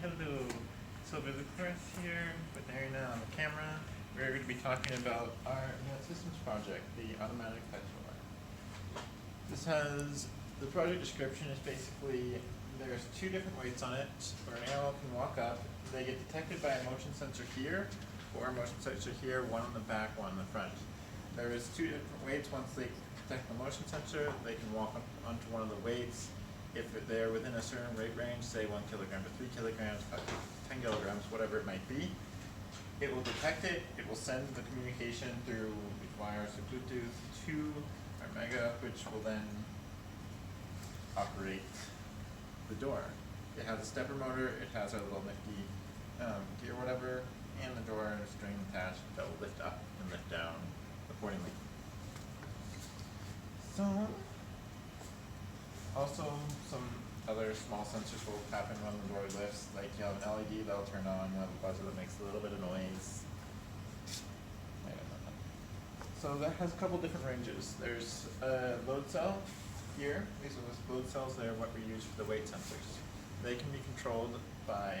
Hello, so there's a course here with Ariana on the camera. We're going to be talking about our systems project, the automatic touch door. This has, the project description is basically, there's two different weights on it where an animal can walk up. They get detected by a motion sensor here, or a motion sensor here, one on the back, one on the front. There is two different weights. Once they detect the motion sensor, they can walk up onto one of the weights. If they're within a certain weight range, say 1 kilogram to 3 kilograms, 10 kilograms, whatever it might be, it will detect it. It will send the communication through wires or Bluetooth to our Mega, which will then operate the door. It has a stepper motor. It has our little nifty gear, whatever, and the door string attached that will lift up and lift down accordingly. So, also some other small sensors will happen when the door lifts, like you have an LED that'll turn on, you have a buzzer that makes a little bit of noise. So that has a couple different ranges. There's a load cell here. These are the load cells. They're what we use for the weight sensors. They can be controlled by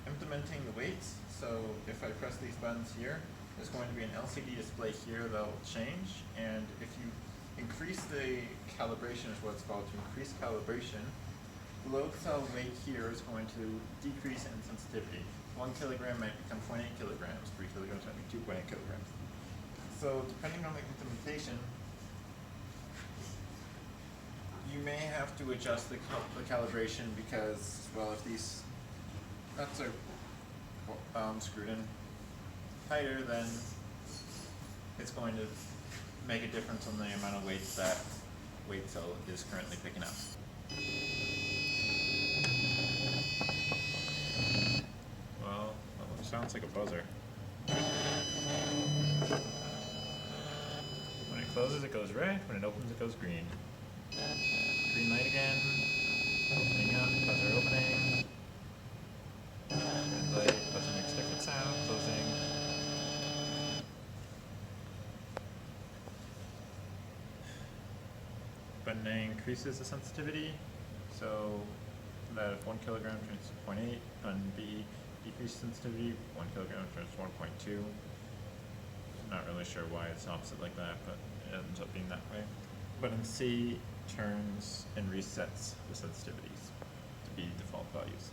implementing the weights. So if I press these buttons here, there's going to be an LCD display here that will change, and if you increase the calibration is what it's called, to increase calibration, the load cell weight here is going to decrease in sensitivity. 1 kilogram might become 0.8 kilograms, 3 kilograms might be 2.8 kilograms. So depending on the implementation, you may have to adjust the calibration because, well, if these nuts are screwed in tighter, then it's going to make a difference on the amount of weight that weight cell is currently picking up. Well, it sounds like a buzzer. When it closes, it goes red. When it opens, it goes green. Green light again. Opening up, buzzer opening. Red light, buzzer makes a different sound. Closing. Button A increases the sensitivity, so that if 1 kilogram turns to 0.8, button B decreases sensitivity, 1 kilogram turns to 1.2. Not really sure why it's opposite like that, but it ends up being that way. Button C turns and resets the sensitivities to be default values.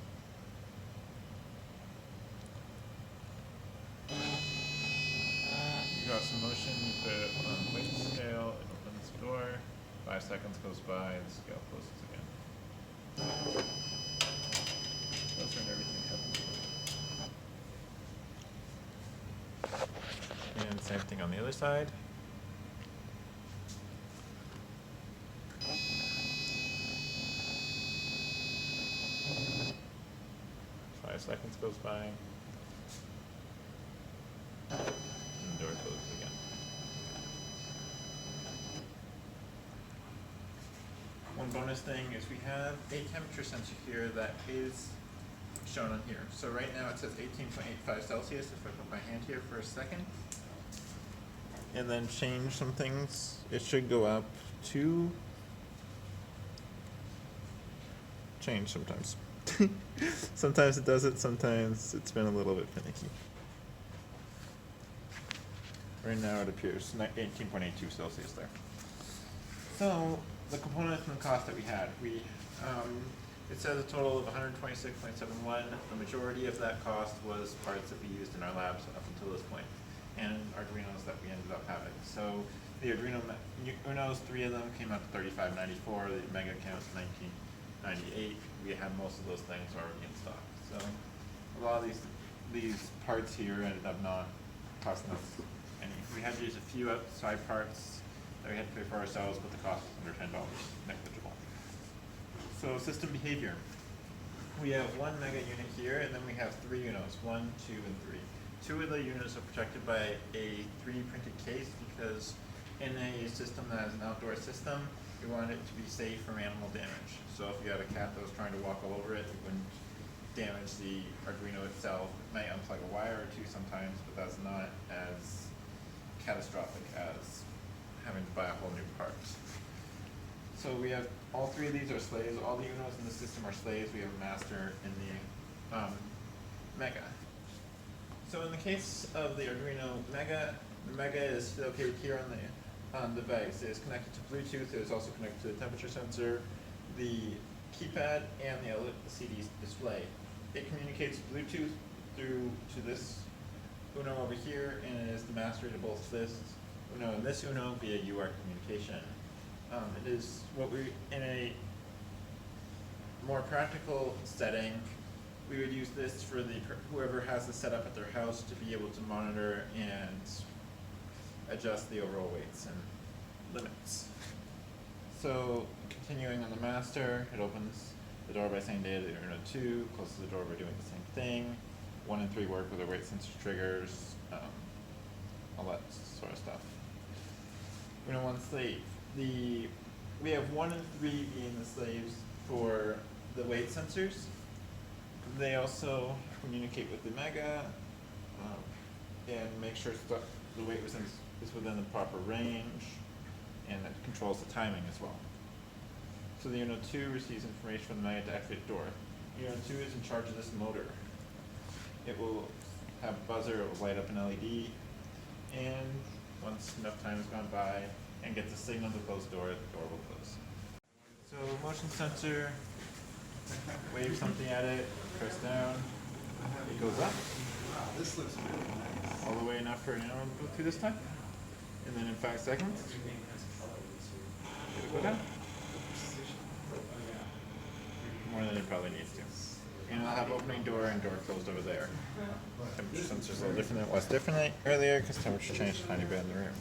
You got some motion, you put it on weight scale, it opens the door. 5 seconds goes by, the scale closes again. Those are everything happens. And same thing on the other side. 5 seconds goes by. And the door closes again. One bonus thing is we have a temperature sensor here that is shown on here. So right now it says 18.85 Celsius. If I put my hand here for a second and then change some things, it should go up to change sometimes. Sometimes it does it, sometimes it's been a little bit finicky. Right now it appears 18.82 Celsius there. So the components and the cost that we had, it says a total of 126.71. The majority of that cost was parts that we used in our labs up until this point, and Arduinos that we ended up having. So the Arduino Unos, 3 of them came out to $35.94. The Mega counts $19.98. We had most of those things already in stock. So a lot of these parts here ended up not costing us any. We had to use a few outside parts that we had to pay for ourselves, but the cost was under $10, negligible. So system behavior. We have 1 Mega unit here, and then we have 3 Unos, 1, 2, and 3. 2 of the units are protected by a 3D printed case because in a system that is an outdoor system, we wanted it to be safe from animal damage. So if you had a cat that was trying to walk all over it, it wouldn't damage the Arduino itself. It might unplug a wire or two sometimes, but that's not as catastrophic as having to buy a whole new part. So we have all 3 of these are slaves. All the Unos in the system are slaves. We have a master in the So in the case of the Arduino Mega, the Mega is located here on the device. It is connected to Bluetooth. It is also connected to the temperature sensor, the keypad, and the LCD display. It communicates Bluetooth through to this Uno over here, and it is the master to both this Uno and this Uno via UART communication. It is what we, in a more practical setting, we would use this for whoever has this set up at their house to be able to monitor and adjust the overall weights and limits. So continuing on the master, it opens the door by saying data to Uno 2, closes the door by doing the same thing. 1 and 3 work with their weight sensor triggers, all that sort of stuff. Uno 1 slave. We have 1 and 3 being the slaves for the weight sensors. They also communicate with the Mega and make sure the weight is within the proper range, and it controls the timing as well. So the Uno 2 receives information from the Mega to activate the door. Uno 2 is in charge of this motor. It will have a buzzer, it will light up an LED, and once enough time has gone by and gets a signal to close the door will close. So motion sensor, wave something at it, press down, it goes up. Wow, this looks really nice. All the way enough for an arrow to go through this time. And then in 5 seconds, it'll go down. More than it probably needs to. And I'll have opening door and door closed over there. Temperature sensor's a little different than it was earlier because temperature changed a tiny bit in the room.